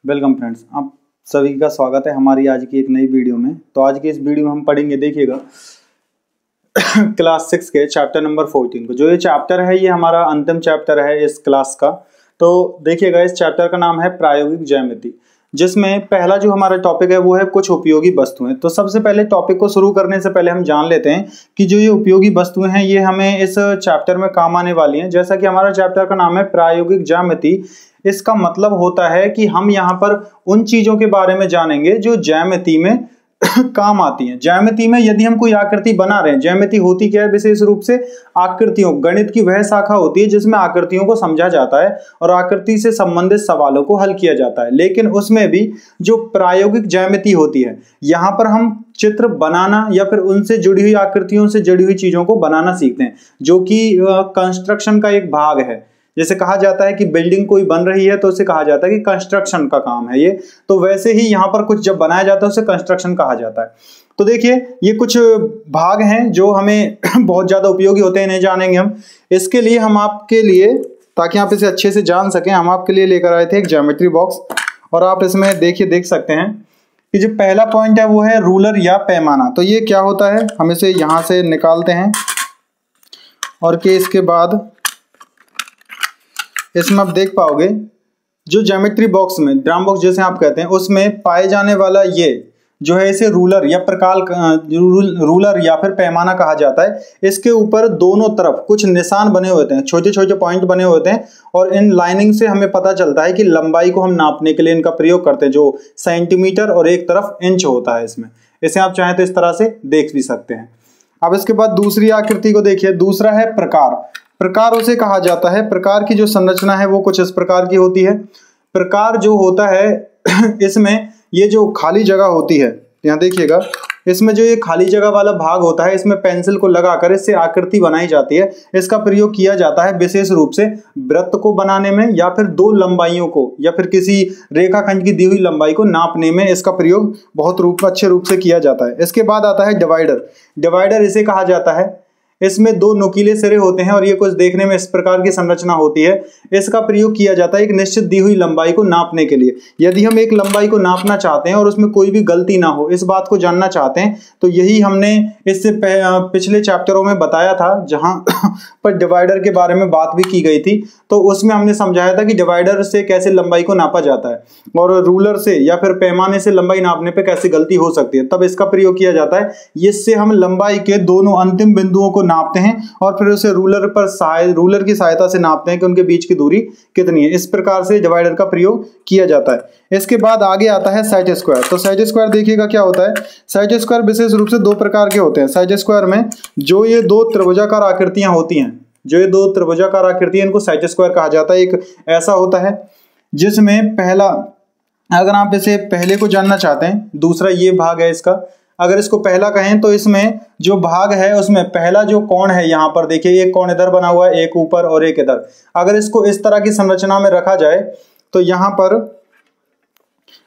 Welcome friends, आप सभी का स्वागत है हमारी आज की एक नई वीडियो में। तो आज की इस वीडियो में हम पढ़ेंगे, देखिएगा क्लास 6 के चैप्टर नंबर 14 को। जो ये चैप्टर है ये हमारा अंतिम चैप्टर है इस क्लास का। तो देखिएगा इस चैप्टर का नाम है प्रायोगिक ज्यामिति, जिसमें पहला जो हमारा टॉपिक है वो है कुछ उपयोगी वस्तुएं। तो सबसे पहले टॉपिक को शुरू करने से पहले हम जान लेते हैं कि जो ये उपयोगी वस्तुएं हैं ये हमें इस चैप्टर में काम आने वाली हैं। जैसा कि हमारा चैप्टर का नाम है प्रायोगिक ज्यामिति, इसका मतलब होता है कि हम यहाँ पर उन चीजों के बारे में जानेंगे जो ज्यामिति में काम आती हैं। ज्यामिति में यदि हम कोई आकृति बना रहे हैं, ज्यामिति होती क्या है? विशेष रूप से आकृतियों, गणित की वह शाखा होती है जिसमें आकृतियों को समझा जाता है और आकृति से संबंधित सवालों को हल किया जाता है। लेकिन उसमें भी जो प्रायोगिक ज्यामिति होती है, यहाँ पर हम चित्र बनाना या फिर उनसे जुड़ी हुई आकृतियों से जुड़ी हुई चीजों को बनाना सीखते हैं, जो कि कंस्ट्रक्शन का एक भाग है। जैसे कहा जाता है कि बिल्डिंग कोई बन रही है तो उसे कहा जाता है कि कंस्ट्रक्शन का काम है ये। तो वैसे ही यहाँ पर कुछ जब बनाया जाता है उसे कंस्ट्रक्शन कहा जाता है। तो देखिए ये कुछ भाग हैं जो हमें बहुत ज्यादा उपयोगी होते हैं, इन्हें जानेंगे हम। इसके लिए हम आपके लिए, ताकि आप इसे अच्छे से जान सकें, हम आपके लिए लेकर आए थे एक ज्योमेट्री बॉक्स। और आप इसमें देख सकते हैं कि जो पहला पॉइंट है वो है रूलर या पैमाना। तो ये क्या होता है, हम इसे यहाँ से निकालते हैं और कि इसके बाद इसमें आप देख पाओगे जो ज्योमेट्री बॉक्स में, ड्राम बॉक्स जैसे आप कहते हैं, उसमें पाए जाने वाला ये जो है इसे रूलर या रूलर या फिर पैमाना कहा जाता है। इसके ऊपर दोनों तरफ कुछ निशान बने होते हैं, छोटे छोटे पॉइंट बने होते हैं, और इन लाइनिंग से हमें पता चलता है कि लंबाई को हम नापने के लिए इनका प्रयोग करते हैं, जो सेंटीमीटर और एक तरफ इंच होता है इसमें। इसे आप चाहें तो इस तरह से देख भी सकते हैं। अब इसके बाद दूसरी आकृति को देखिए। दूसरा है प्रकार। प्रकार उसे कहा जाता है, प्रकार की जो संरचना है वो कुछ इस प्रकार की होती है। प्रकार जो होता है इसमें ये जो खाली जगह होती है, यहाँ देखिएगा, इसमें जो ये खाली जगह वाला भाग होता है, इसमें पेंसिल को लगाकर इससे आकृति बनाई जाती है। इसका प्रयोग किया जाता है विशेष रूप से वृत्त को बनाने में, या फिर दो लंबाइयों को या फिर किसी रेखाखंड की दी हुई लंबाई को नापने में इसका प्रयोग बहुत अच्छे रूप से किया जाता है। इसके बाद आता है डिवाइडर। डिवाइडर इसे कहा जाता है, इसमें दो नुकीले सिरे होते हैं और ये कुछ देखने में इस प्रकार की संरचना होती है। इसका प्रयोग किया जाता है एक निश्चित दी हुई लंबाई को नापने के लिए। यदि हम एक लंबाई को नापना चाहते हैं और उसमें कोई भी गलती ना हो, इस बात को जानना चाहते हैं, तो यही हमने इससे पिछले चैप्टरों में बताया था, जहां पर डिवाइडर के बारे में बात भी की गई थी। तो उसमें हमने समझाया था कि डिवाइडर से कैसे लंबाई को नापा जाता है और रूलर से या फिर पैमाने से लंबाई नापने पर कैसे गलती हो सकती है, तब इसका प्रयोग किया जाता है। इससे हम लंबाई के दोनों अंतिम बिंदुओं को नापते हैं और फिर उसे रूलर की सहायता से नापते हैं कि उनके बीच की दूरी कितनी है। इस प्रकार से डिवाइडर का प्रयोग किया जाता है। इसके बाद आगे आता है सेट स्क्वायर। तो सेट स्क्वायर देखिएगा क्या होता है। सेट स्क्वायर विशेष रूप से दो प्रकार के होते हैं। सेट स्क्वायर में जो ये दो त्रिभुजाकार आकृतियां होती हैं, जो ये दो त्रिभुजाकार आकृतियां, इनको सेट स्क्वायर कहा जाता है। एक ऐसा होता है जिसमें पहला, अगर आप इसे पहले को जानना चाहते हैं, दूसरा ये भाग है इसका, अगर इसको पहला कहें तो इसमें जो भाग है उसमें पहला जो कोण है, यहाँ पर देखिए एक कोण इधर बना हुआ है, एक ऊपर और एक इधर। अगर इसको इस तरह की संरचना में रखा जाए तो यहाँ पर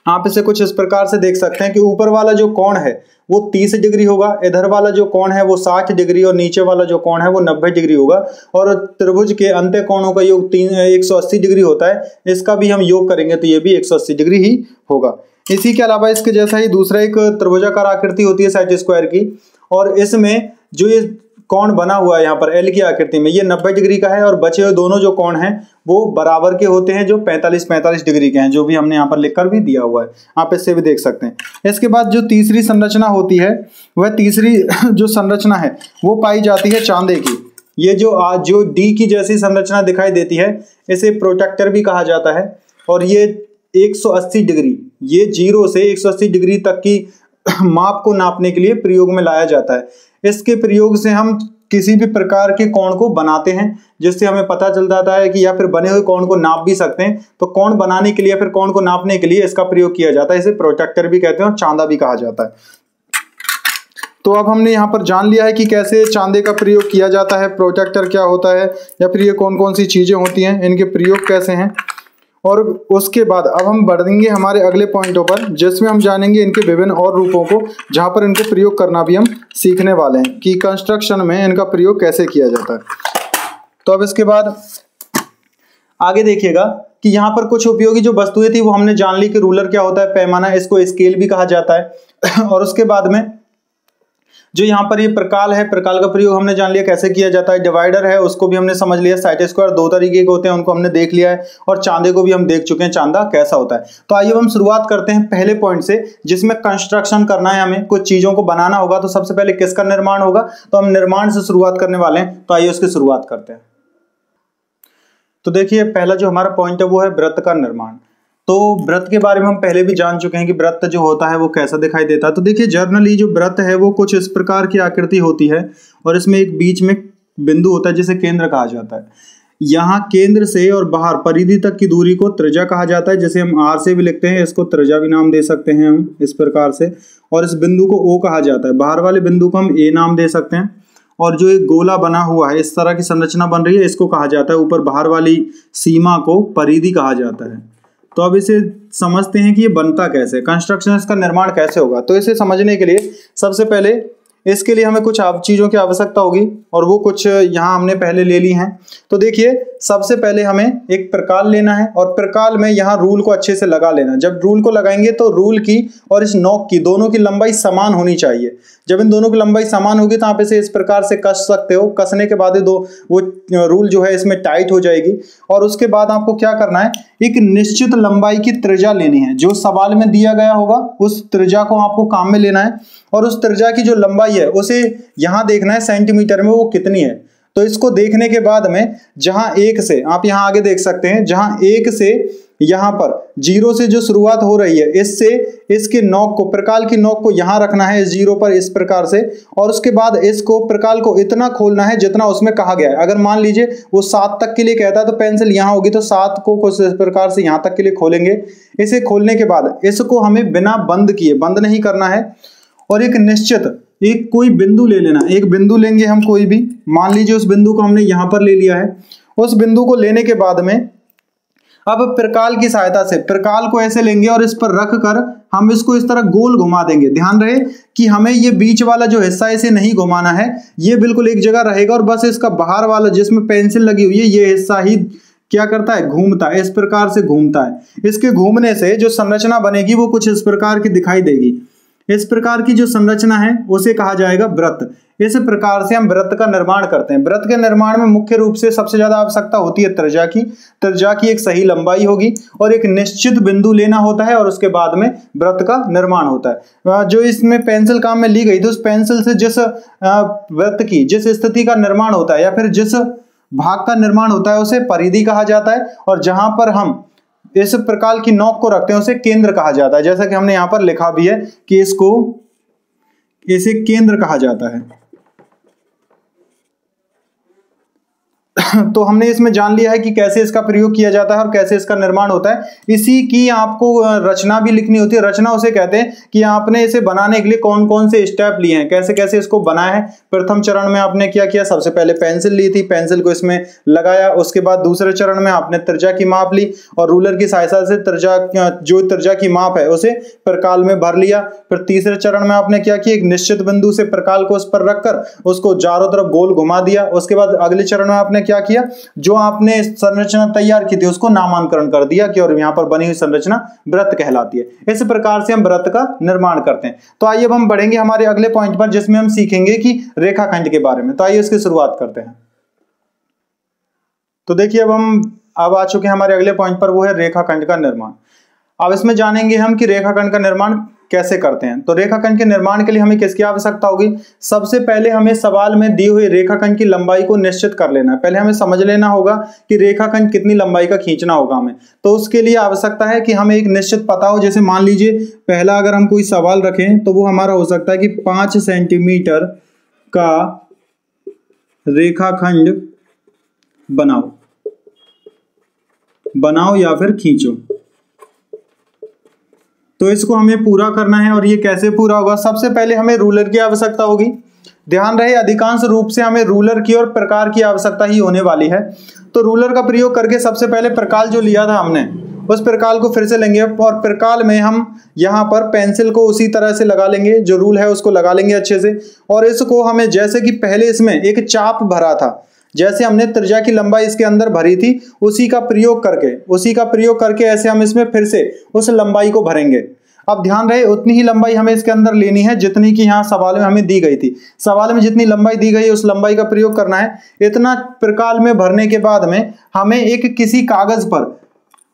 आप इसे कुछ इस प्रकार से देख सकते हैं कि ऊपर वाला जो कोण है वो 30 डिग्री होगा, इधर वाला जो कोण है वो 60 डिग्री और नीचे वाला जो कोण है वो 90 डिग्री होगा। और त्रिभुज के अंत्य कोणों का योग 180 डिग्री होता है। इसका भी हम योग करेंगे तो ये भी 180 डिग्री ही होगा। इसी के अलावा इसके जैसा ही दूसरा एक त्रिभुजाकार आकृति होती है सेट स्क्वायर की, और इसमें जो ये कोण बना हुआ है यहाँ पर एल की आकृति में, ये 90 डिग्री का है, और बचे हुए दोनों जो कोण हैं वो बराबर के होते हैं, जो 45 डिग्री के हैं, जो भी हमने यहाँ पर लिखकर भी दिया हुआ है, आप इससे भी देख सकते हैं। इसके बाद जो तीसरी संरचना होती है, वह तीसरी जो संरचना है वो पाई जाती है चांदे की। ये जो डी की जैसी संरचना दिखाई देती है, इसे प्रोटेक्टर भी कहा जाता है। और ये 180 डिग्री, ये 0 से 180 डिग्री तक की माप को नापने के लिए प्रयोग में लाया जाता है। इसके प्रयोग से हम किसी भी प्रकार के कोण को बनाते हैं, जिससे हमें पता चल जाता है कि, या फिर बने हुए कोण को नाप भी सकते हैं। तो कोण बनाने के लिए या फिर कोण को नापने के लिए इसका प्रयोग किया जाता है। इसे प्रोटेक्टर भी कहते हैं और चांदा भी कहा जाता है। तो अब हमने यहाँ पर जान लिया है कि कैसे चांदे का प्रयोग किया जाता है, प्रोटेक्टर क्या होता है, या फिर ये कौन कौन सी चीजें होती हैं, इनके प्रयोग कैसे हैं। और उसके बाद अब हम बढ़ेंगे हमारे अगले पॉइंटों पर, जिसमें हम जानेंगे इनके विभिन्न और रूपों को, जहां पर इनको प्रयोग करना भी हम सीखने वाले हैं कि कंस्ट्रक्शन में इनका प्रयोग कैसे किया जाता है। तो अब इसके बाद आगे देखिएगा कि यहाँ पर कुछ उपयोगी जो वस्तुएं थी वो हमने जान ली कि रूलर क्या होता है, पैमाना, इसको स्केल भी कहा जाता है। और उसके बाद में जो यहाँ पर ये प्रकाल है, प्रकाल का प्रयोग हमने जान लिया कैसे किया जाता है। डिवाइडर है उसको भी हमने समझ लिया। साइट स्क्वायर दो तरीके के होते हैं उनको हमने देख लिया है, और चांदे को भी हम देख चुके हैं चांदा कैसा होता है। तो आइए हम शुरुआत करते हैं पहले पॉइंट से, जिसमें कंस्ट्रक्शन करना है, हमें कुछ चीजों को बनाना होगा। तो सबसे पहले किसका निर्माण होगा, तो हम निर्माण से शुरुआत करने वाले हैं। तो आइए उसकी शुरुआत करते हैं। तो देखिए पहला जो हमारा पॉइंट है वो है वृत्त का निर्माण। तो वृत्त के बारे में हम पहले भी जान चुके हैं कि वृत्त जो होता है वो कैसा दिखाई देता है। तो देखिए जनरली जो वृत्त है वो कुछ इस प्रकार की आकृति होती है, और इसमें एक बीच में बिंदु होता है जिसे केंद्र कहा जाता है। यहाँ केंद्र से और बाहर परिधि तक की दूरी को त्रिज्या कहा जाता है, जिसे हम आर से भी लिखते हैं, इसको त्रिज्या भी नाम दे सकते हैं हम इस प्रकार से। और इस बिंदु को ओ कहा जाता है। बाहर वाले बिंदु को हम ए नाम दे सकते हैं। और जो एक गोला बना हुआ है, इस तरह की संरचना बन रही है, इसको कहा जाता है, ऊपर बाहर वाली सीमा को परिधि कहा जाता है। तो अब इसे समझते हैं कि ये बनता कैसे, कंस्ट्रक्शन इसका निर्माण कैसे होगा। तो इसे समझने के लिए सबसे पहले इसके लिए हमें कुछ चीज़ों की आवश्यकता होगी, और वो कुछ यहाँ हमने पहले ले ली हैं। तो देखिए सबसे पहले हमें एक प्रकाल लेना है, और प्रकाल में यहाँ रूल को अच्छे से लगा लेना। जब रूल को लगाएंगे तो रूल की और इस नोक की दोनों की लंबाई समान होनी चाहिए। जब इन दोनों की लंबाई समान होगी तो आप इसे इस प्रकार से कस सकते हो। कसने के बाद वो रूल जो है इसमें टाइट हो जाएगी। और उसके बाद आपको क्या करना है, एक निश्चित लंबाई की त्रिज्या लेनी है। जो सवाल में दिया गया होगा उस त्रिज्या को आपको काम में लेना है, और उस त्रिज्या की जो लंबाई है उसे यहाँ देखना है सेंटीमीटर में वो कितनी है। तो इसको देखने के बाद में जहां एक से, आप यहाँ आगे देख सकते हैं, जहां एक से यहाँ पर जीरो से जो शुरुआत हो रही है, इससे इसके नोक को, प्रकाल की नोक को यहाँ रखना है इस जीरो पर इस प्रकार से। और उसके बाद इसको प्रकाल को इतना खोलना है जितना उसमें कहा गया है। अगर मान लीजिए वो 7 तक के लिए कहता है तो पेंसिल यहाँ होगी, तो 7 को कुछ इस प्रकार से यहाँ तक के लिए खोलेंगे। इसे खोलने के बाद इसको हमें बिना बंद किए, बंद नहीं करना है, और एक निश्चित एक कोई बिंदु ले लेना। एक बिंदु लेंगे हम कोई भी, मान लीजिए उस बिंदु को हमने यहाँ पर ले लिया है। उस बिंदु को लेने के बाद में अब प्रकाल की सहायता से प्रकाल को ऐसे लेंगे और इस पर रख कर हम इसको इस तरह गोल घुमा देंगे। ध्यान रहे कि हमें ये बीच वाला जो हिस्सा इसे नहीं घुमाना है, ये बिल्कुल एक जगह रहेगा, और बस इसका बाहर वाला जिसमें पेंसिल लगी हुई है ये हिस्सा ही क्या करता है, घूमता है, इस प्रकार से घूमता है। इसके घूमने से जो संरचना बनेगी वो कुछ इस प्रकार की दिखाई देगी। इस प्रकार की जो संरचना है उसे कहा जाएगा वृत्त। इस प्रकार से हम वृत्त का निर्माण करते हैं। वृत्त के निर्माण में मुख्य रूप से सबसे ज्यादा आवश्यकता होती है त्रिज्या की। त्रिज्या की एक सही लंबाई होगी और एक निश्चित बिंदु लेना होता है, और उसके बाद में वृत्त का निर्माण होता है। जो इसमें पेंसिल काम में ली गई थी, उस पेंसिल से जिस वृत्त की जिस स्थिति का निर्माण होता है या फिर जिस भाग का निर्माण होता है उसे परिधि कहा जाता है, और जहां पर हम इस प्रकार की नोक को रखते हैं उसे केंद्र कहा जाता है। जैसा कि हमने यहां पर लिखा भी है कि इसे केंद्र कहा जाता है। तो हमने इसमें जान लिया है कि कैसे इसका प्रयोग किया जाता है और कैसे इसका निर्माण होता है। इसी की आपको रचना भी लिखनी होती है। रचना उसे कहते हैं कि आपने इसे बनाने के लिए कौन कौन से स्टेप लिए हैं, कैसे कैसे इसको बनाया है। प्रथम चरण में आपने क्या किया, सबसे पहले पेंसिल ली थी, पेंसिल को इसमें लगाया। उसके बाद दूसरे चरण में आपने त्रिज्या की माप ली और रूलर की सहायता से त्रिज्या की माप है उसे प्रकाल में भर लिया। फिर तीसरे चरण में आपने क्या किया, एक निश्चित बिंदु से प्रकाल को उस पर रखकर उसको चारों तरफ गोल घुमा दिया। उसके बाद अगले चरण में आपने क्या किया, जो आपने संरचना तैयार की थी उसको नामांकन कर दिया कि और यहां पर बनी हुई संरचना वृत्त कहलाती है। इस प्रकार से हम वृत्त का निर्माण करते हैं। तो आइए अब हम बढ़ेंगे हमारे अगले पॉइंट पर, जिसमें हम सीखेंगे कि रेखाखंड के बारे में। तो आइए इसकी शुरुआत करते हैं। तो देखिए अब आ चुके हैं हमारे अगले पॉइंट पर, वो है रेखाखंड का निर्माण। अब इसमें जानेंगे हम कि रेखाखंड का निर्माण कैसे करते हैं। तो रेखाखंड के निर्माण के लिए हमें किसकी आवश्यकता होगी, सबसे पहले हमें सवाल में दी हुई रेखाखंड की लंबाई को निश्चित कर लेना है। पहले हमें समझ लेना होगा कि रेखाखंड कितनी लंबाई का खींचना होगा हमें। तो उसके लिए आवश्यकता है कि हमें एक निश्चित पता हो। जैसे मान लीजिए पहला अगर हम कोई सवाल रखें तो वो हमारा हो सकता है कि 5 सेंटीमीटर का रेखाखंड बनाओ या फिर खींचो। तो इसको हमें पूरा करना है, और ये कैसे पूरा होगा, सबसे पहले हमें रूलर की आवश्यकता होगी। ध्यान रहे अधिकांश रूप से हमें रूलर की और प्रकार की आवश्यकता ही होने वाली है। तो रूलर का प्रयोग करके सबसे पहले प्रकाल जो लिया था हमने उस प्रकाल को फिर से लेंगे, और प्रकाल में हम यहाँ पर पेंसिल को उसी तरह से लगा लेंगे, जो रूल है उसको लगा लेंगे अच्छे से। और इसको हमें जैसे कि पहले इसमें एक चाप भरा था, जैसे हमने त्रिज्या की लंबाई इसके अंदर भरी थी उसी का प्रयोग करके ऐसे हम इसमें फिर से उस लंबाई को भरेंगे। अब ध्यान रहे उतनी ही लंबाई हमें इसके अंदर लेनी है जितनी कि यहाँ सवाल में हमें दी गई थी। सवाल में जितनी लंबाई दी गई है उस लंबाई का प्रयोग करना है। इतना प्रकाल में भरने के बाद में हमें एक किसी कागज पर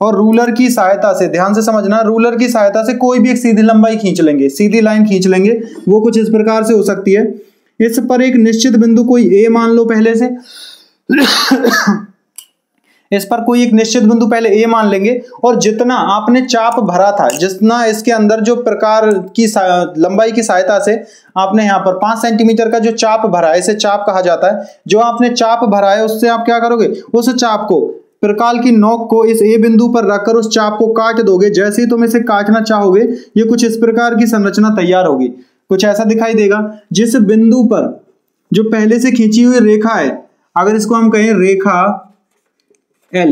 और रूलर की सहायता से, ध्यान से समझना, रूलर की सहायता से कोई भी एक सीधी लंबाई खींच लेंगे, सीधी लाइन खींच लेंगे। वो कुछ इस प्रकार से हो सकती है। इस पर एक निश्चित बिंदु कोई ए मान लो पहले से इस पर कोई एक निश्चित बिंदु पहले ए मान लेंगे और जितना आपने चाप भरा था, जितना इसके अंदर जो प्रकार की लंबाई की सहायता से आपने यहाँ पर 5 सेंटीमीटर का जो चाप भरा है, इसे चाप कहा जाता है। जो आपने चाप भरा है उससे आप क्या करोगे, उस चाप को, प्रकाल की नोक को इस ए बिंदु पर रखकर उस चाप को काट दोगे। जैसे ही तुम इसे काटना चाहोगे ये कुछ इस प्रकार की संरचना तैयार होगी, कुछ ऐसा दिखाई देगा। जिस बिंदु पर जो पहले से खींची हुई रेखा है, अगर इसको हम कहें रेखा L,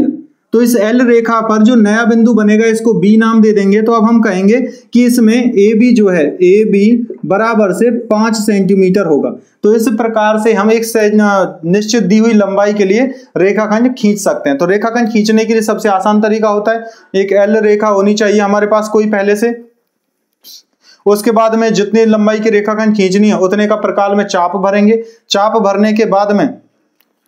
तो इस L रेखा पर जो नया बिंदु बनेगा इसको B नाम दे देंगे। तो अब हम कहेंगे कि इसमें AB जो है, AB बराबर से 5 सेंटीमीटर होगा। तो इस प्रकार से हम एक निश्चित दी हुई लंबाई के लिए रेखाखंड खींच सकते हैं। तो रेखाखंड खींचने के लिए सबसे आसान तरीका होता है, एक L रेखा होनी चाहिए हमारे पास कोई पहले से। उसके बाद में जितनी लंबाई की रेखाखंड खींचनी है उतने का प्रकाल में चाप भरेंगे। चाप भरने के बाद में,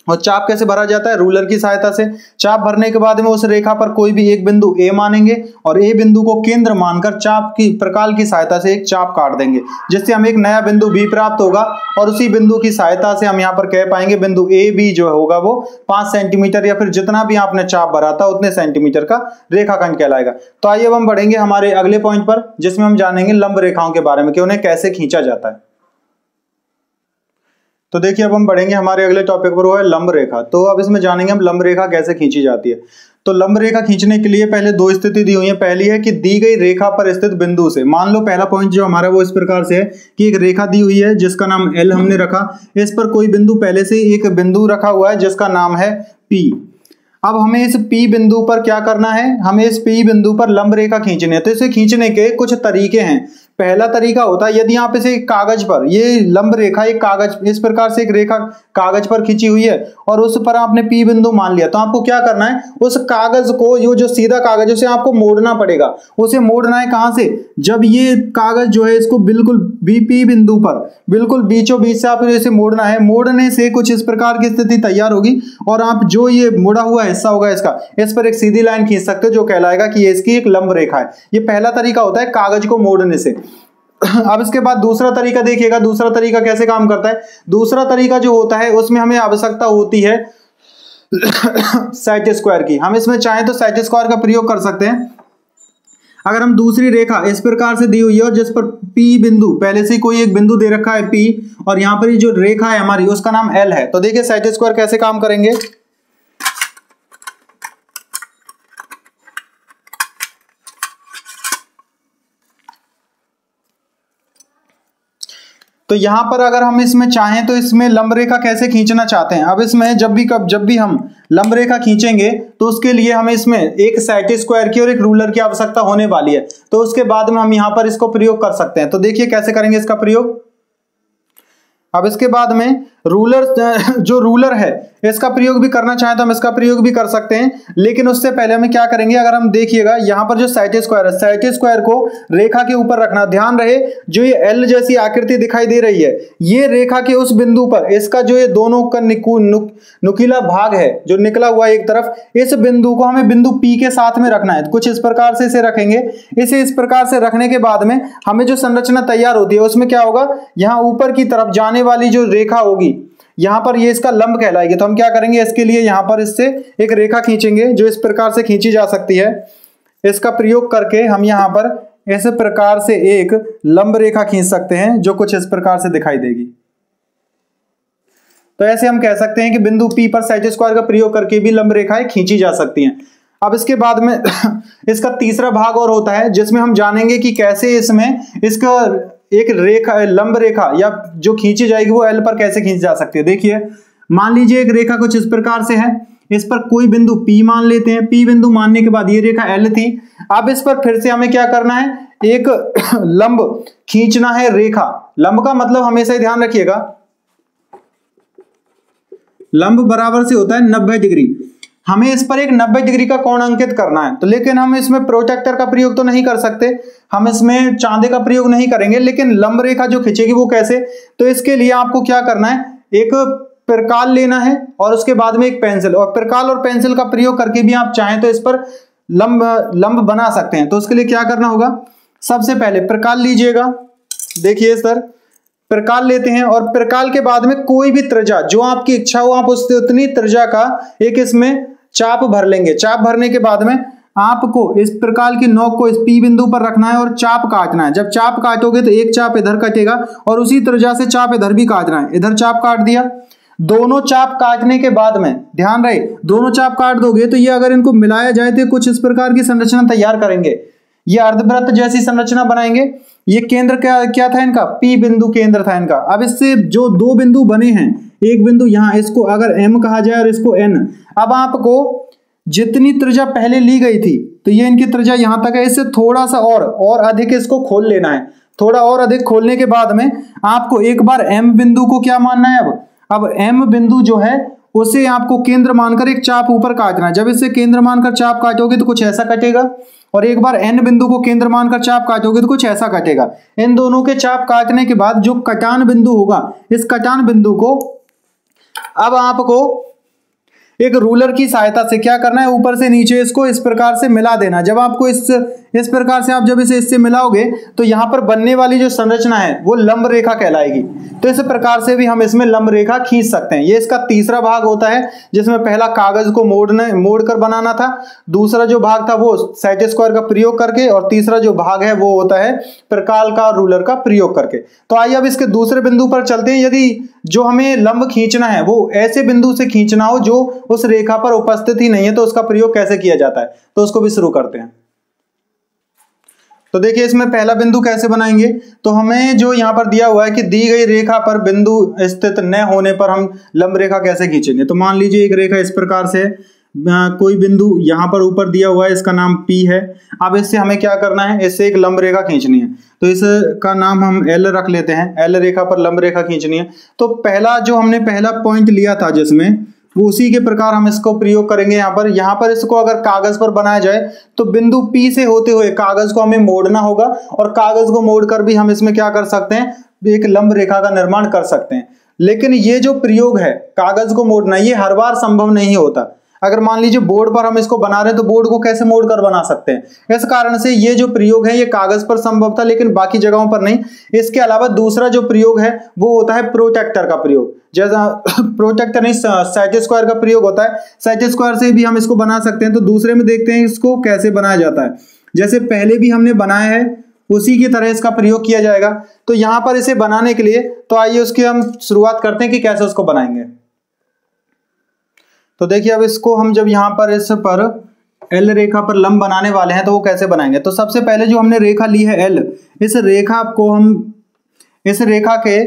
और चाप कैसे भरा जाता है, रूलर की सहायता से। चाप भरने के बाद में उस रेखा पर कोई भी एक बिंदु ए मानेंगे और ए बिंदु को केंद्र मानकर चाप की प्रकाल की सहायता से एक चाप काट देंगे, जिससे हमें एक नया बिंदु बी प्राप्त होगा। और उसी बिंदु की सहायता से हम यहाँ पर कह पाएंगे बिंदु ए बी जो होगा वो 5 सेंटीमीटर या फिर जितना भी आपने चाप भरा था उतने सेंटीमीटर का रेखाखंड कहलाएगा। तो आइए अब हम बढ़ेंगे हमारे अगले पॉइंट पर, जिसमें हम जानेंगे लंब रेखाओं के बारे में कि उन्हें कैसे खींचा जाता है। तो देखिए अब हम बढ़ेंगे हमारे अगले टॉपिक पर, वो है लंब रेखा। तो अब इसमें जानेंगे हम लंब रेखा कैसे खींची जाती है। तो लंब रेखा खींचने के लिए पहले दो स्थिति दी हुई है। पहली है कि दी गई रेखा पर स्थित बिंदु से, मान लो पहला पॉइंट जो हमारा वो इस प्रकार से है कि एक रेखा दी हुई है जिसका नाम L हमने रखा, इस पर कोई बिंदु पहले से एक बिंदु रखा हुआ है जिसका नाम है P। अब हमें इस P बिंदु पर क्या करना है, हमें इस P बिंदु पर लंब रेखा खींचनी है। तो इसे खींचने के कुछ तरीके हैं। पहला तरीका होता है, यदि आप इसे कागज पर, ये लंब रेखा एक कागज, इस प्रकार से एक रेखा कागज पर खींची हुई है और उस पर आपने P बिंदु मान लिया, तो आपको क्या करना है, उस कागज को, ये जो सीधा कागज है उसे आपको मोड़ना पड़ेगा। उसे मोड़ना है कहां से, जब ये कागज जो है इसको बिल्कुल P बिंदु पर बिल्कुल बीचों बीच से आप इसे मोड़ना है। मोड़ने से कुछ इस प्रकार की स्थिति तैयार होगी और आप जो ये मुड़ा हुआ हिस्सा होगा इसका, इस पर एक सीधी लाइन खींच सकते हो जो कहलाएगा कि ये इसकी एक लंब रेखा है। ये पहला तरीका होता है कागज को मोड़ने से। अब इसके बाद दूसरा तरीका देखिएगा, दूसरा तरीका कैसे काम करता है। दूसरा तरीका जो होता है उसमें हमें आवश्यकता होती है सेट स्क्वायर की। हम इसमें चाहें तो सेट स्क्वायर का प्रयोग कर सकते हैं। अगर हम दूसरी रेखा इस प्रकार से दी हुई है और जिस पर P बिंदु, पहले से कोई एक बिंदु दे रखा है P, और यहाँ पर ये जो रेखा है हमारी उसका नाम L है, तो देखिए सेट स्क्वायर कैसे काम करेंगे। तो यहां पर अगर हम इसमें चाहें तो इसमें लंब रेखा कैसे खींचना चाहते हैं। अब इसमें जब भी हम लंब रेखा खींचेंगे तो उसके लिए हमें इसमें एक सेट स्क्वायर की और एक रूलर की आवश्यकता होने वाली है। तो उसके बाद में हम यहां पर इसको प्रयोग कर सकते हैं। तो देखिए कैसे करेंगे इसका प्रयोग। अब इसके बाद में रूलर, जो रूलर है इसका प्रयोग भी करना चाहें तो हम इसका प्रयोग भी कर सकते हैं, लेकिन उससे पहले हमें क्या करेंगे, अगर हम देखिएगा यहाँ पर जो सेट स्क्वायर है, सेट स्क्वायर को रेखा के ऊपर रखना। ध्यान रहे जो ये L जैसी आकृति दिखाई दे रही है, ये रेखा के उस बिंदु पर, इसका जो ये दोनों का नुकीला भाग है जो निकला हुआ एक तरफ, इस बिंदु को हमें बिंदु P के साथ में रखना है। कुछ इस प्रकार से इसे रखेंगे। इसे इस प्रकार से रखने के बाद में हमें जो संरचना तैयार होती है उसमें क्या होगा, यहाँ ऊपर की तरफ जाने वाली जो रेखा होगी यहां पर ये इसका लंब कहलाएगी। तो हम क्या करेंगे, इसके लिए यहां पर इससे एक रेखा खींचेंगे जो इस प्रकार से खींची जा सकती है। इसका प्रयोग करके हम यहां पर इस प्रकार से एक लंब रेखा खींच सकते हैं जो कुछ इस प्रकार से दिखाई देगी। तो ऐसे हम कह सकते हैं कि बिंदु P पर सेट स्क्वायर का प्रयोग करके भी लंब रेखाएं खींची जा सकती हैं। अब इसके बाद में इसका तीसरा भाग और होता है जिसमें हम जानेंगे कि कैसे इसमें इसका एक रेखा, लंब रेखा या जो खींची जाएगी वो L पर कैसे खींची जा सकती है। देखिए मान लीजिए एक रेखा कुछ इस प्रकार से है, इस पर कोई बिंदु P मान लेते हैं। P बिंदु मानने के बाद ये रेखा L थी। अब इस पर फिर से हमें क्या करना है, एक लंब खींचना है। रेखा, लंब का मतलब हमेशा ही ध्यान रखिएगा लंब बराबर से होता है 90 डिग्री। हमें इस पर एक 90 डिग्री का कोण अंकित करना है, तो लेकिन हम इसमें प्रोट्रैक्टर का प्रयोग तो नहीं कर सकते, हम इसमें चांदे का प्रयोग नहीं करेंगे, लेकिन लंब रेखा जो खींचेगी वो कैसे? तो इसके लिए आपको क्या करना है, एक प्रकाल लेना है और उसके बाद में एक पेंसिल, और प्रकाल और पेंसिल का प्रयोग करके भी आप चाहें तो इस पर लंब बना सकते हैं। तो उसके लिए क्या करना होगा, सबसे पहले प्रकाल लीजिएगा, देखिए सर प्रकाल लेते हैं और प्रकाल के बाद में कोई भी त्रिज्या जो आपकी इच्छा हो आप उससे उतनी त्रिज्या का एक इसमें चाप भर लेंगे। चाप भरने के बाद में आपको इस प्रकाल की नोक को इस P बिंदु पर रखना है और चाप काटना है। जब चाप काटोगे तो एक चाप इधर कटेगा और उसी त्रिज्या से चाप इधर भी काटना है। इधर चाप काट दिया, दोनों चाप काटने के बाद में ध्यान रहे दोनों चाप काट दोगे तो ये अगर इनको मिलाया जाए तो कुछ इस प्रकार की संरचना तैयार करेंगे, ये अर्धवृत्त जैसी संरचना बनाएंगे। ये केंद्र क्या था इनका, P बिंदु केंद्र था इनका। अब इससे जो दो बिंदु बने हैं, एक बिंदु यहाँ इसको अगर M कहा जाए और इसको N, अब आपको जितनी त्रिज्या पहले ली गई थी तो ये इनकी त्रिज्या यहां तक है, इससे थोड़ा सा और अधिक इसको खोल लेना है। थोड़ा और अधिक खोलने के बाद में आपको एक बार M बिंदु को क्या मानना है, अब M बिंदु जो है उसे आपको केंद्र मानकर एक चाप ऊपर काटना है। जब इससे केंद्र मानकर चाप काटोगे तो कुछ ऐसा कटेगा, और एक बार N बिंदु को केंद्र मानकर चाप काटोगे तो कुछ ऐसा कटेगा। इन दोनों के चाप काटने के बाद जो कटान बिंदु होगा, इस कटान बिंदु को अब आपको एक रूलर की सहायता से क्या करना है, ऊपर से नीचे इसको इस प्रकार से मिला देना। जब आपको इस प्रकार से आप जब इसे इससे मिलाओगे तो यहाँ पर बनने वाली जो संरचना है वो लंब रेखा कहलाएगी। तो इस प्रकार से भी हम इसमें लंब रेखा खींच सकते हैं। ये इसका तीसरा भाग होता है, जिसमें पहला कागज को मोड़ कर बनाना था, दूसरा जो भाग था वो सेट स्क्वायर का प्रयोग करके, और तीसरा जो भाग है वो होता है प्रकाल का रूलर का प्रयोग करके। तो आइए अब इसके दूसरे बिंदु पर चलते हैं। यदि जो हमें लंब खींचना है वो ऐसे बिंदु से खींचना हो जो उस रेखा पर उपस्थित ही नहीं है, तो उसका प्रयोग कैसे किया जाता है, तो उसको भी शुरू करते हैं। तो देखिए इसमें पहला बिंदु कैसे बनाएंगे, तो हमें जो यहाँ पर दिया हुआ है कि दी गई रेखा पर बिंदु स्थित न होने पर हम लंब रेखा कैसे खींचेंगे। तो मान लीजिए एक रेखा इस प्रकार से, कोई बिंदु यहाँ पर ऊपर दिया हुआ है, इसका नाम P है। अब इससे हमें क्या करना है, इससे एक लंब रेखा खींचनी है, तो इसका नाम हम L रख लेते हैं। L रेखा पर लंब रेखा खींचनी है। तो पहला जो हमने पहला पॉइंट लिया था जिसमें, वो उसी के प्रकार हम इसको प्रयोग करेंगे। यहाँ पर इसको अगर कागज पर बनाया जाए तो बिंदु P से होते हुए कागज को हमें मोड़ना होगा, और कागज को मोड़कर भी हम इसमें क्या कर सकते हैं, एक लंब रेखा का निर्माण कर सकते हैं। लेकिन ये जो प्रयोग है कागज को मोड़ना, ये हर बार संभव नहीं होता। अगर मान लीजिए बोर्ड पर हम इसको बना रहे हैं तो बोर्ड को कैसे मोड़कर बना सकते हैं। इस कारण से ये जो प्रयोग है ये कागज पर संभव था, लेकिन बाकी जगहों पर नहीं। इसके अलावा दूसरा जो प्रयोग है वो होता है प्रोट्रैक्टर का प्रयोग। जैसा प्रोट्रैक्टर नहीं, सेट स्क्वायर का प्रयोग होता है। सेट स्क्वायर से भी हम इसको बना सकते हैं। तो दूसरे में देखते हैं इसको कैसे बनाया जाता है। जैसे पहले भी हमने बनाया है उसी की तरह इसका प्रयोग किया जाएगा। तो यहाँ पर इसे बनाने के लिए तो आइए उसकी हम शुरुआत करते हैं कि कैसे उसको बनाएंगे। तो देखिए अब इसको हम जब यहाँ पर इस पर L रेखा पर लंब बनाने वाले हैं तो वो कैसे बनाएंगे। तो सबसे पहले जो हमने रेखा ली है L, इस रेखा को हम इस रेखा के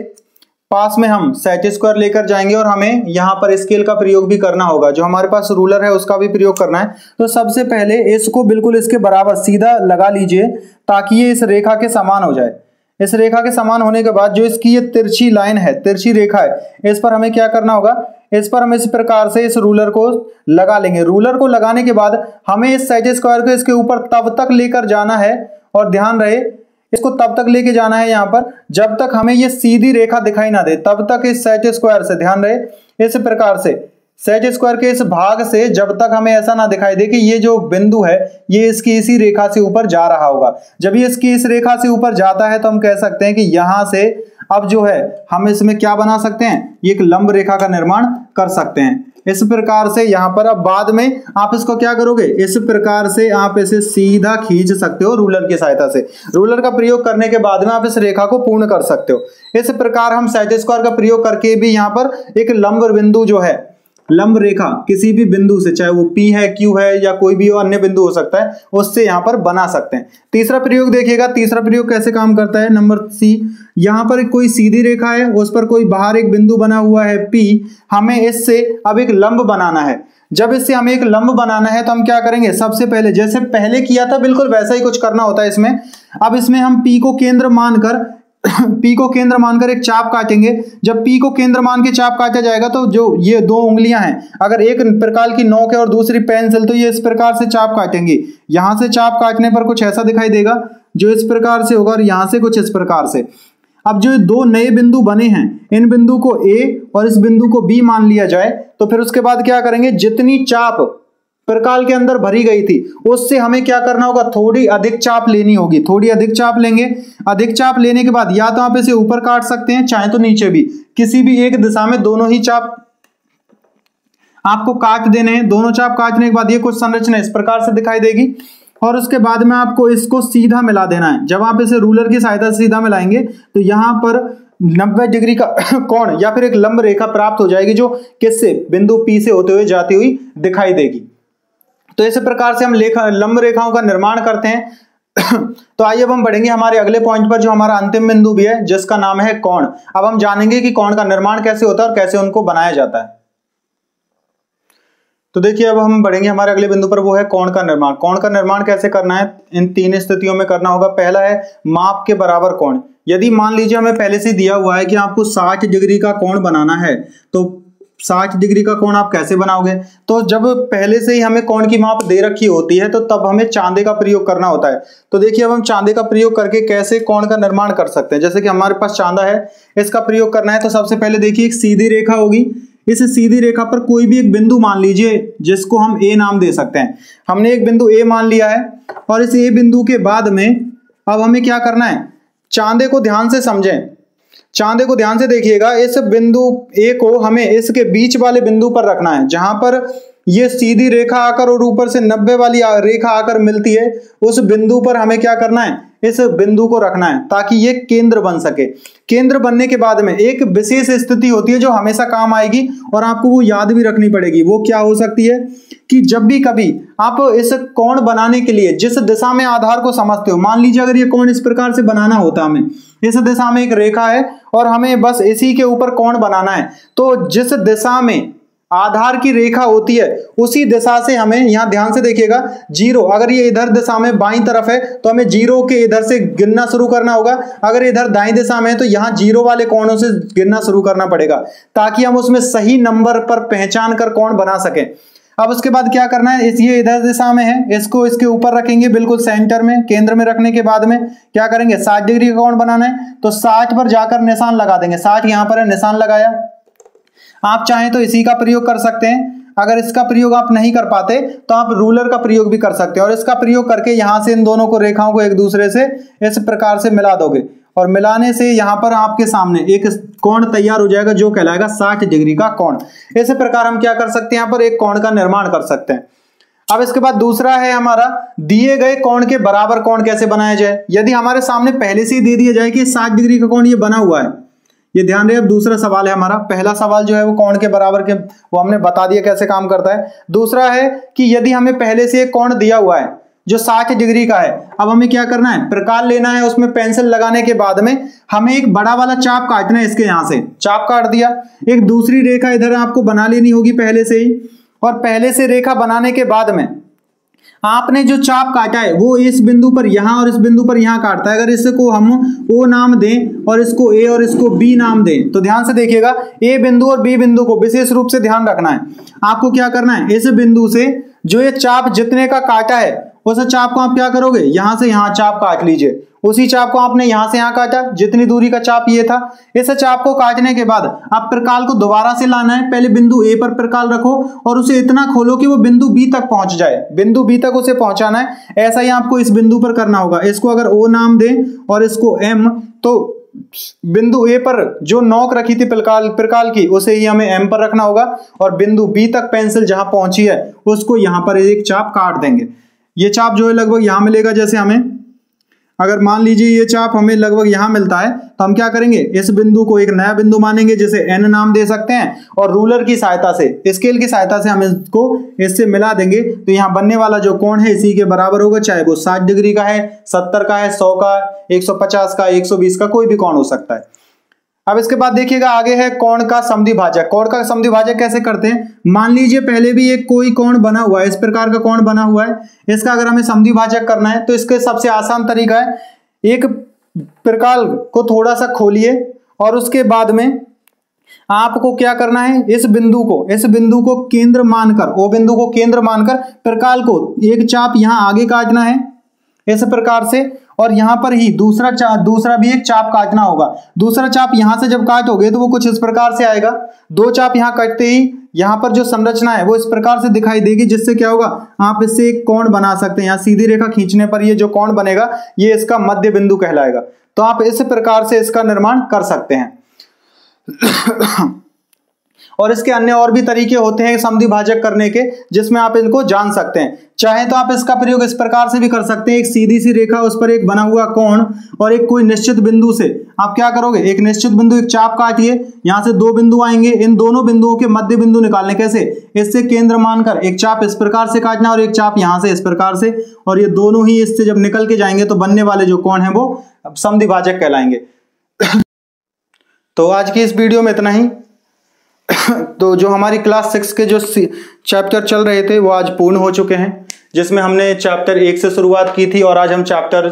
पास में हम सेट स्क्वायर लेकर जाएंगे, और हमें यहाँ पर स्केल का प्रयोग भी करना होगा। जो हमारे पास रूलर है उसका भी प्रयोग करना है। तो सबसे पहले इसको बिल्कुल इसके बराबर सीधा लगा लीजिए ताकि ये इस रेखा के समान हो जाए। इस रेखा के समान होने के बाद जो इसकी ये तिरछी लाइन है, तिरछी रेखा है, इस पर हमें क्या करना होगा, इस पर हम इस प्रकार से इस रूलर को लगा लेंगे। रूलर को लगाने के बाद हमें इस सेट स्क्वायर को इसके ऊपर तब तक लेकर जाना है, और ध्यान रहे इसको तब तक लेके जाना है यहाँ पर जब तक हमें ये सीधी रेखा दिखाई ना दे, तब तक इस सेट स्क्वायर से, ध्यान रहे इस प्रकार से सेट स्क्वायर के इस भाग से जब तक हमें ऐसा ना दिखाई दे कि ये जो बिंदु है ये इसकी इसी रेखा से ऊपर जा रहा होगा। जब ये इसकी इस रेखा से ऊपर जाता है तो हम कह सकते हैं कि यहां से अब जो है हम इसमें क्या बना सकते हैं, ये एक लंब रेखा का निर्माण कर सकते हैं। इस प्रकार से यहाँ पर अब बाद में आप इसको क्या करोगे, इस प्रकार से आप इसे सीधा खींच सकते हो रूलर की सहायता से। रूलर का प्रयोग करने के बाद में आप इस रेखा को पूर्ण कर सकते हो। इस प्रकार हम सेट स्क्वायर का प्रयोग करके भी यहाँ पर एक लंब बिंदु जो है, लंब रेखा किसी भी बिंदु से, चाहे वो P है, Q है या कोई भी अन्य बिंदु हो सकता है, उससे यहाँ पर बना सकते हैं। तीसरा प्रयोग देखिएगा, तीसरा प्रयोग कैसे काम करता है। नंबर C, यहाँ पर कोई सीधी रेखा है, उस पर कोई बाहर एक बिंदु बना हुआ है P, हमें इससे अब एक लंब बनाना है। जब इससे हमें एक लंब बनाना है तो हम क्या करेंगे, सबसे पहले जैसे पहले किया था बिल्कुल वैसा ही कुछ करना होता है इसमें। अब इसमें हम P को केंद्र मानकर P को केंद्र मानकर एक चाप काटेंगे। जब P को केंद्र मान के चाप काटा जाएगा तो जो ये दो उंगलियां हैं, अगर एक प्रकार की नोक है और दूसरी पेंसिल, तो ये इस प्रकार से चाप काटेंगे। यहां से चाप काटने पर कुछ ऐसा दिखाई देगा जो इस प्रकार से होगा और यहां से कुछ इस प्रकार से। अब जो दो नए बिंदु बने हैं, इन बिंदु को A और इस बिंदु को B मान लिया जाए, तो फिर उसके बाद क्या करेंगे, जितनी चाप प्रकाल के अंदर भरी गई थी उससे हमें क्या करना होगा, थोड़ी अधिक चाप लेनी होगी। थोड़ी अधिक चाप लेंगे। अधिक चाप लेने के बाद या तो आप इसे ऊपर काट सकते हैं, चाहे तो नीचे भी, किसी भी एक दिशा में दोनों ही चाप आपको काट देने हैं। दोनों चाप काटने के बाद ये कुछ संरचना इस प्रकार से दिखाई देगी और उसके बाद में आपको इसको सीधा मिला देना है। जब आप इसे रूलर की सहायता से सीधा मिलाएंगे तो यहां पर 90 डिग्री का कोण या फिर एक लंब रेखा प्राप्त हो जाएगी, जो किससे, बिंदु P से होते हुए जाती हुई दिखाई देगी। तो इस प्रकार से हम लंब रेखाओं का निर्माण करते हैं। तो आइए अब हम बढ़ेंगे हमारे अगले पॉइंट पर, जो हमारा अंतिम बिंदु भी है, जिसका नाम है कोण। अब हम जानेंगे कि कोण का निर्माण कैसे होता है और कैसे उनको बनाया जाता है। तो देखिए अब हम बढ़ेंगे हमारे अगले बिंदु पर, वो है कोण का निर्माण। कोण का निर्माण कैसे करना है, इन तीन स्थितियों में करना होगा। पहला है माप के बराबर कोण। यदि मान लीजिए हमें पहले से दिया हुआ है कि आपको 60 डिग्री का कोण बनाना है, तो 60 डिग्री का कोण आप कैसे बनाओगे, तो जब पहले से ही हमें कोण की माप दे रखी होती है तो तब हमें चांदे का प्रयोग करना होता है। तो देखिए अब हम चांदे का प्रयोग करके कैसे कोण का निर्माण कर सकते हैं। जैसे कि हमारे पास चांदा है, इसका प्रयोग करना है, तो सबसे पहले देखिए एक सीधी रेखा होगी। इस सीधी रेखा पर कोई भी एक बिंदु मान लीजिए, जिसको हम A नाम दे सकते हैं। हमने एक बिंदु A मान लिया है और इस A बिंदु के बाद में अब हमें क्या करना है, चांदे को ध्यान से समझें। चांदे को ध्यान से देखिएगा। इस बिंदु A को हमें इसके बीच वाले बिंदु पर रखना है, जहां पर ये सीधी रेखा आकर और ऊपर से 90 वाली रेखा आकर मिलती है। उस बिंदु पर हमें क्या करना है, इस बिंदु को रखना है ताकि ये केंद्र बन सके। केंद्र बनने के बाद में एक विशेष स्थिति होती है जो हमेशा काम आएगी और आपको वो याद भी रखनी पड़ेगी। वो क्या हो सकती है कि जब भी कभी आप इस कोण बनाने के लिए जिस दिशा में आधार को समझते हो, मान लीजिए अगर ये कोण इस प्रकार से बनाना होता, हमें इस दिशा में एक रेखा है और हमें बस इसी के ऊपर कोण बनाना है, तो जिस दिशा में आधार की रेखा होती है उसी दिशा से हमें, यहां ध्यान से देखिएगा, 0, अगर ये इधर दिशा में बाईं तरफ है तो हमें 0 के इधर से गिनना शुरू करना होगा। अगर इधर दाईं दिशा में है तो यहां 0 वाले कोणों से गिनना शुरू करना पड़ेगा, ताकि हम उसमें सही नंबर पर पहचान कर कोण बना सकें। अब उसके बाद क्या करना है, ये इधर दिशा में है, इसको इसके ऊपर रखेंगे, बिल्कुल सेंटर में, केंद्र में रखने के बाद में क्या करेंगे, 60 डिग्री का कोण बनाना है, तो 60 पर जाकर निशान लगा देंगे। 60 यहां पर है, निशान लगाया। आप चाहें तो इसी का प्रयोग कर सकते हैं। अगर इसका प्रयोग आप नहीं कर पाते तो आप रूलर का प्रयोग भी कर सकते हैं और इसका प्रयोग करके यहां से इन दोनों को, रेखाओं को एक दूसरे से इस प्रकार से मिला दोगे और मिलाने से यहां पर आपके सामने एक कोण तैयार हो जाएगा जो कहलाएगा 60 डिग्री का कोण। इस प्रकार हम क्या कर सकते हैं, यहां पर एक कोण का निर्माण कर सकते हैं। अब इसके बाद दूसरा है हमारा, दिए गए कोण के बराबर कोण कैसे बनाया जाए। यदि हमारे सामने पहले से ही दे दिया जाए कि 60 डिग्री का कोण ये बना हुआ है, ये ध्यान रहे। अब दूसरा सवाल है हमारा, पहला सवाल जो है वो कोण के बराबर के, वो हमने बता दिया कैसे काम करता है। दूसरा है कि यदि हमें पहले से एक कोण दिया हुआ है जो 60 डिग्री का है, अब हमें क्या करना है, प्रकार लेना है। उसमें पेंसिल लगाने के बाद में हमें एक बड़ा वाला चाप काटना है। इसके यहां से चाप काट दिया, एक दूसरी रेखा इधर आपको बना लेनी होगी पहले से ही, और पहले से रेखा बनाने के बाद में आपने जो चाप काटा है वो इस बिंदु पर यहां और इस बिंदु पर यहां काटता है। अगर इसको हम O नाम दें और इसको A और इसको B नाम दें, तो ध्यान से देखिएगा, A बिंदु और B बिंदु को विशेष रूप से ध्यान रखना है। आपको क्या करना है, इस बिंदु से जो ये चाप जितने का काटा है उस चाप को आप क्या करोगे, यहां से यहां चाप काट लीजिए। उसी चाप को आपने यहां से यहां काटा, जितनी दूरी का चाप ये था। इस चाप को काटने के बाद आप प्रकाल को दोबारा से लाना है। पहले बिंदु A पर प्रकाल रखो और उसे इतना खोलो कि वो बिंदु B तक पहुंच जाए। बिंदु B तक उसे पहुंचाना है। ऐसा ही आपको इस बिंदु पर करना होगा। इसको अगर O नाम दें और इसको M, तो बिंदु A पर जो नोक रखी थी प्रकाल की, उसे ही हमें M पर रखना होगा और बिंदु B तक पेंसिल जहां पहुंची है उसको यहां पर एक चाप काट देंगे। ये चाप जो है लगभग यहां मिलेगा। जैसे हमें अगर मान लीजिए ये चाप हमें लगभग यहां मिलता है, तो हम क्या करेंगे, इस बिंदु को एक नया बिंदु मानेंगे जिसे N नाम दे सकते हैं और रूलर की सहायता से, स्केल की सहायता से हम इसको इससे मिला देंगे। तो यहां बनने वाला जो कोण है इसी के बराबर होगा, चाहे वो 60 डिग्री का है, 70 का है, 100 का, 150 का, 120 का, कोई भी कोण हो सकता है। अब इसके बाद देखिएगा आगे है कोण का समद्विभाजक। कोण का समद्विभाजक कैसे करते हैं, मान लीजिए पहले भी एक कोई कोण बना हुआ है, इस प्रकार का कोण बना हुआ है। इसका अगर हमें समद्विभाजक करना है तो इसके सबसे आसान तरीका है, एक प्रकाल को थोड़ा सा खोलिए और उसके बाद में आपको क्या करना है, इस बिंदु को केंद्र मानकर, ओ बिंदु को केंद्र मानकर प्रकाल को एक चाप यहां आगे काटना है इस प्रकार से, और यहां पर ही दूसरा भी एक चाप काटना होगा। दूसरा चाप यहां से जब काटोगे तो वो कुछ इस प्रकार से आएगा। दो चाप यहां काटते ही यहां पर जो संरचना है वो इस प्रकार से दिखाई देगी, जिससे क्या होगा, आप इससे एक कोण बना सकते हैं। यहां सीधी रेखा खींचने पर ये जो कोण बनेगा ये इसका मध्य बिंदु कहलाएगा। तो आप इस प्रकार से इसका निर्माण कर सकते हैं। और इसके अन्य और भी तरीके होते हैं समद्विभाजक करने के, जिसमें आप इनको जान सकते हैं। चाहे तो आप इसका प्रयोग इस प्रकार से भी कर सकते हैं, एक सीधी सी रेखा, उस पर एक बना हुआ कोण और एक कोई निश्चित बिंदु से आप क्या करोगे, एक निश्चित बिंदु, एक चाप काटिए, यहां से दो बिंदु आएंगे, इन दोनों बिंदुओं के मध्य बिंदु निकालने। कैसे, इससे केंद्र मानकर एक चाप इस प्रकार से काटना और एक चाप यहां से इस प्रकार से, और ये दोनों ही इससे जब निकल के जाएंगे तो बनने वाले जो कोण है वो समद्विभाजक कहलाएंगे। तो आज की इस वीडियो में इतना ही। तो जो हमारी क्लास 6 के जो चैप्टर चल रहे थे वो आज पूर्ण हो चुके हैं, जिसमें हमने चैप्टर 1 से शुरुआत की थी और आज हम चैप्टर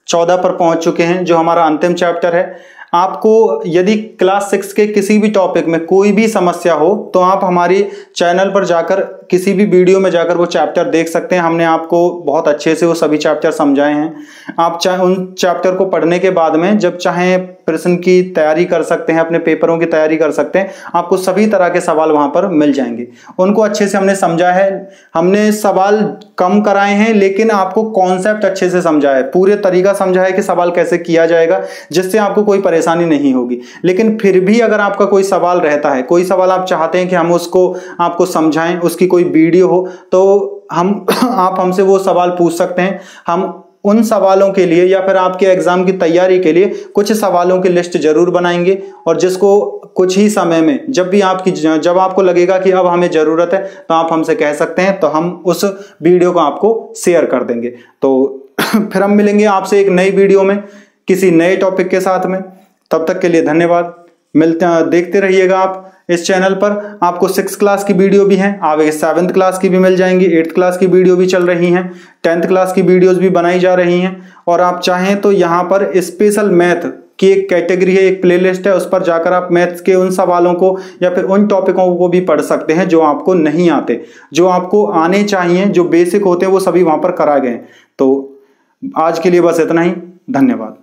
14 पर पहुंच चुके हैं, जो हमारा अंतिम चैप्टर है। आपको यदि क्लास 6 के किसी भी टॉपिक में कोई भी समस्या हो तो आप हमारी चैनल पर जाकर किसी भी वीडियो में जाकर वो चैप्टर देख सकते हैं। हमने आपको बहुत अच्छे से वो सभी चैप्टर समझाए हैं। आप चाहे उन चैप्टर को पढ़ने के बाद में जब चाहें प्रश्न की तैयारी कर सकते हैं, अपने पेपरों की तैयारी कर सकते हैं। आपको सभी तरह के सवाल वहां पर मिल जाएंगे। उनको अच्छे से हमने समझा है, हमने सवाल कम कराए हैं लेकिन आपको कॉन्सेप्ट अच्छे से समझा है, पूरे तरीका समझा है कि सवाल कैसे किया जाएगा, जिससे आपको कोई परेशानी नहीं होगी। लेकिन फिर भी अगर आपका कोई सवाल रहता है, कोई सवाल आप चाहते हैं कि हम उसको आपको समझाएं, उसकी कोई वीडियो हो, तो आप हमसे वो सवाल पूछ सकते हैं। हम उन सवालों के लिए या फिर आपके एग्जाम की तैयारी के लिए कुछ सवालों की लिस्ट जरूर बनाएंगे, और जिसको कुछ ही समय में जब आपको लगेगा कि अब हमें जरूरत है तो आप हमसे कह सकते हैं, तो हम उस वीडियो को आपको शेयर कर देंगे। तो फिर हम मिलेंगे आपसे एक नई वीडियो में किसी नए टॉपिक के साथ में। तब तक के लिए धन्यवाद। मिलते हैं, देखते रहिएगा आप इस चैनल पर। आपको 6th क्लास की वीडियो भी हैं, आगे 7th क्लास की भी मिल जाएंगी, 8th क्लास की वीडियो भी चल रही हैं, 10th क्लास की वीडियोस भी बनाई जा रही हैं। और आप चाहें तो यहाँ पर स्पेशल मैथ की एक कैटेगरी है, एक प्लेलिस्ट है, उस पर जाकर आप मैथ्स के उन सवालों को या फिर उन टॉपिकों को भी पढ़ सकते हैं जो आपको नहीं आते, जो आपको आने चाहिए, जो बेसिक होते हैं वो सभी वहाँ पर कराए गए हैं। तो आज के लिए बस इतना ही। धन्यवाद।